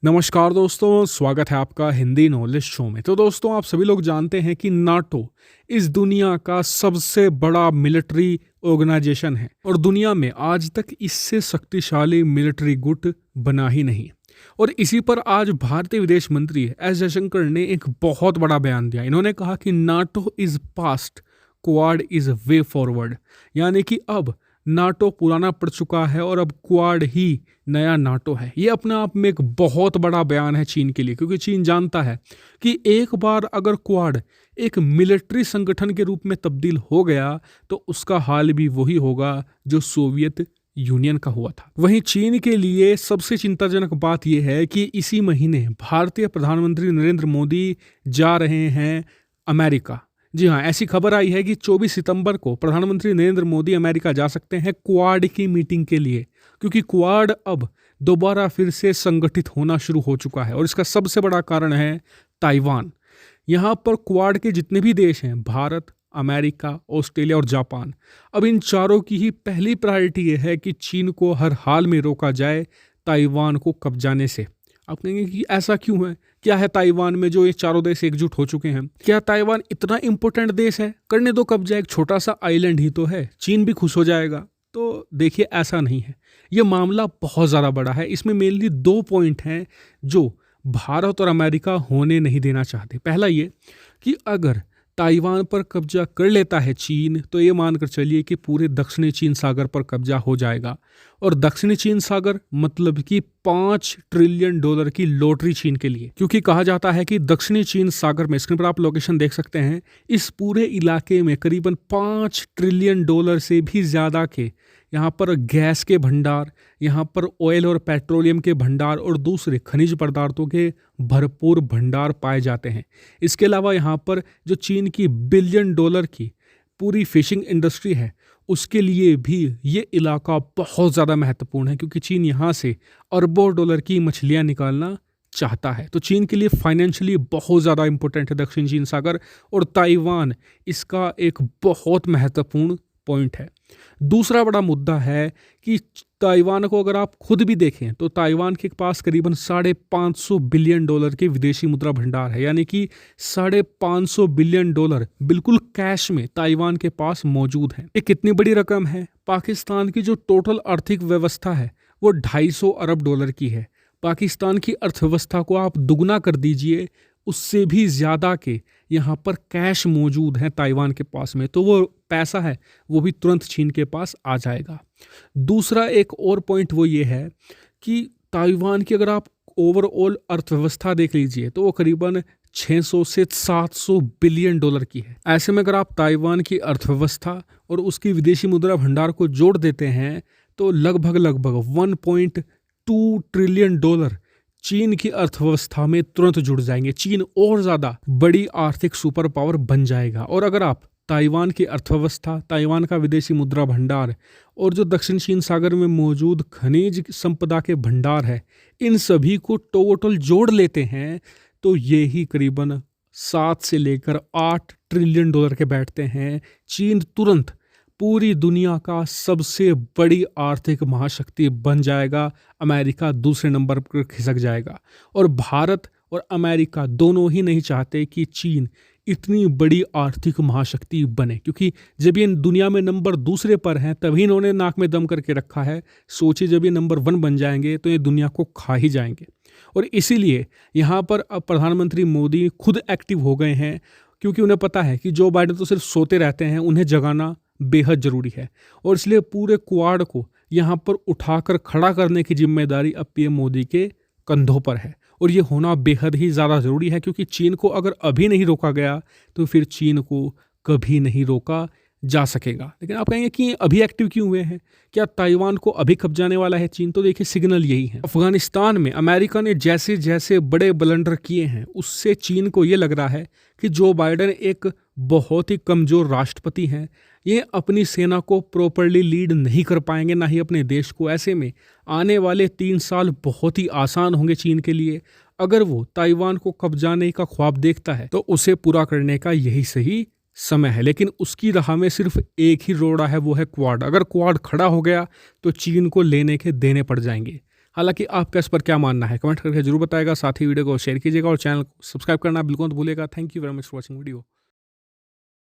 नमस्कार दोस्तों, स्वागत है आपका हिंदी नॉलेज शो में। तो दोस्तों, आप सभी लोग जानते हैं कि नाटो इस दुनिया का सबसे बड़ा मिलिट्री ऑर्गेनाइजेशन है और दुनिया में आज तक इससे शक्तिशाली मिलिट्री गुट बना ही नहीं। और इसी पर आज भारतीय विदेश मंत्री एस जयशंकर ने एक बहुत बड़ा बयान दिया। इन्होंने कहा कि NATO is past, quad is way forward, यानी कि अब नाटो पुराना पड़ चुका है और अब क्वाड ही नया नाटो है। ये अपने आप में एक बहुत बड़ा बयान है चीन के लिए, क्योंकि चीन जानता है कि एक बार अगर क्वाड एक मिलिट्री संगठन के रूप में तब्दील हो गया तो उसका हाल भी वही होगा जो सोवियत यूनियन का हुआ था। वहीं चीन के लिए सबसे चिंताजनक बात यह है कि इसी महीने भारतीय प्रधानमंत्री नरेंद्र मोदी जा रहे हैं अमेरिका। जी हाँ, ऐसी खबर आई है कि 24 सितंबर को प्रधानमंत्री नरेंद्र मोदी अमेरिका जा सकते हैं क्वाड की मीटिंग के लिए, क्योंकि क्वाड अब दोबारा फिर से संगठित होना शुरू हो चुका है। और इसका सबसे बड़ा कारण है ताइवान। यहाँ पर क्वाड के जितने भी देश हैं, भारत, अमेरिका, ऑस्ट्रेलिया और जापान, अब इन चारों की ही पहली प्रायोरिटी ये है कि चीन को हर हाल में रोका जाए ताइवान को कब्जाने से। आप कहेंगे कि ऐसा क्यों है, क्या है ताइवान में जो ये चारों देश एकजुट हो चुके हैं? क्या ताइवान इतना इंपॉर्टेंट देश है? करने दो कब्जा, एक छोटा सा आइलैंड ही तो है, चीन भी खुश हो जाएगा। तो देखिए, ऐसा नहीं है। ये मामला बहुत ज़्यादा बड़ा है। इसमें मेनली 2 पॉइंट हैं जो भारत और अमेरिका होने नहीं देना चाहते। पहला ये कि अगर ताइवान पर कब्जा कर लेता है चीन, तो ये मानकर चलिए कि पूरे दक्षिणी चीन सागर पर कब्जा हो जाएगा। और दक्षिणी चीन सागर मतलब कि $5 ट्रिलियन की लॉटरी चीन के लिए, क्योंकि कहा जाता है कि दक्षिणी चीन सागर में, स्क्रीन पर आप लोकेशन देख सकते हैं, इस पूरे इलाके में करीबन $5 ट्रिलियन से भी ज़्यादा के यहाँ पर गैस के भंडार, यहाँ पर ऑयल और पेट्रोलियम के भंडार और दूसरे खनिज पदार्थों के भरपूर भंडार पाए जाते हैं। इसके अलावा यहाँ पर जो चीन की $1 बिलियन की पूरी फिशिंग इंडस्ट्री है, उसके लिए भी ये इलाका बहुत ज़्यादा महत्वपूर्ण है, क्योंकि चीन यहाँ से अरबों डॉलर की मछलियाँ निकालना चाहता है। तो चीन के लिए फाइनेंशियली बहुत ज़्यादा इंपॉर्टेंट है दक्षिण चीन सागर, और ताइवान इसका एक बहुत महत्वपूर्ण पॉइंट है। दूसरा बड़ा मुद्दा है कि ताइवान को अगर आप खुद भी देखें तो ताइवान के पास करीबन $550 बिलियन के विदेशी मुद्रा भंडार है, यानी कि $550 बिलियन बिल्कुल कैश में ताइवान के पास मौजूद है। ये कितनी बड़ी रकम है? पाकिस्तान की जो टोटल आर्थिक व्यवस्था है वो $250 अरब की है। पाकिस्तान की अर्थव्यवस्था को आप दुगना कर दीजिए, उससे भी ज़्यादा के यहाँ पर कैश मौजूद है ताइवान के पास में, तो वो पैसा है वो भी तुरंत चीन के पास आ जाएगा। दूसरा एक और पॉइंट वो ये है कि ताइवान की अगर आप ओवरऑल अर्थव्यवस्था देख लीजिए तो वो करीबन $600 से $700 बिलियन की है। ऐसे में अगर आप ताइवान की अर्थव्यवस्था और उसकी विदेशी मुद्रा भंडार को जोड़ देते हैं तो लगभग 1.2 ट्रिलियन डॉलर चीन की अर्थव्यवस्था में तुरंत जुड़ जाएंगे। चीन और ज़्यादा बड़ी आर्थिक सुपर पावर बन जाएगा। और अगर आप ताइवान की अर्थव्यवस्था, ताइवान का विदेशी मुद्रा भंडार और जो दक्षिण चीन सागर में मौजूद खनिज संपदा के भंडार है, इन सभी को टोटल जोड़ लेते हैं तो ये ही करीबन 7 से लेकर 8 ट्रिलियन डॉलर के बैठते हैं। चीन तुरंत पूरी दुनिया का सबसे बड़ी आर्थिक महाशक्ति बन जाएगा। अमेरिका दूसरे नंबर पर खिसक जाएगा। और भारत और अमेरिका दोनों ही नहीं चाहते कि चीन इतनी बड़ी आर्थिक महाशक्ति बने, क्योंकि जब ये दुनिया में नंबर दूसरे पर हैं तभी इन्होंने नाक में दम करके रखा है। सोचिए जब ये नंबर 1 बन जाएंगे तो ये दुनिया को खा ही जाएंगे। और इसीलिए यहाँ पर अब प्रधानमंत्री मोदी खुद एक्टिव हो गए हैं, क्योंकि उन्हें पता है कि जो बाइडेन तो सिर्फ सोते रहते हैं, उन्हें जगाना बेहद जरूरी है। और इसलिए पूरे क्वाड को यहाँ पर उठाकर खड़ा करने की जिम्मेदारी अब पीएम मोदी के कंधों पर है। और ये होना बेहद ही ज़्यादा ज़रूरी है, क्योंकि चीन को अगर अभी नहीं रोका गया तो फिर चीन को कभी नहीं रोका जा सकेगा। लेकिन आप कहेंगे कि अभी एक्टिव क्यों हुए हैं, क्या ताइवान को अभी कब्जाने वाला है चीन? तो देखिए, सिग्नल यही है। अफगानिस्तान में अमेरिका ने जैसे जैसे बड़े ब्लंडर किए हैं, उससे चीन को ये लग रहा है कि जो बाइडेन एक बहुत ही कमज़ोर राष्ट्रपति हैं, ये अपनी सेना को प्रॉपरली लीड नहीं कर पाएंगे, ना ही अपने देश को। ऐसे में आने वाले 3 साल बहुत ही आसान होंगे चीन के लिए। अगर वो ताइवान को कब्जाने का ख्वाब देखता है तो उसे पूरा करने का यही सही समय है। लेकिन उसकी राह में सिर्फ एक ही रोड़ा है, वो है क्वाड। अगर क्वाड खड़ा हो गया तो चीन को लेने के देने पड़ जाएंगे। हालांकि आपका इस पर क्या मानना है कमेंट करके जरूर बताएगा। साथ ही वीडियो को शेयर कीजिएगा और चैनल को सब्सक्राइब करना बिल्कुल मत भूलिएगा। Thank you very much for watching video.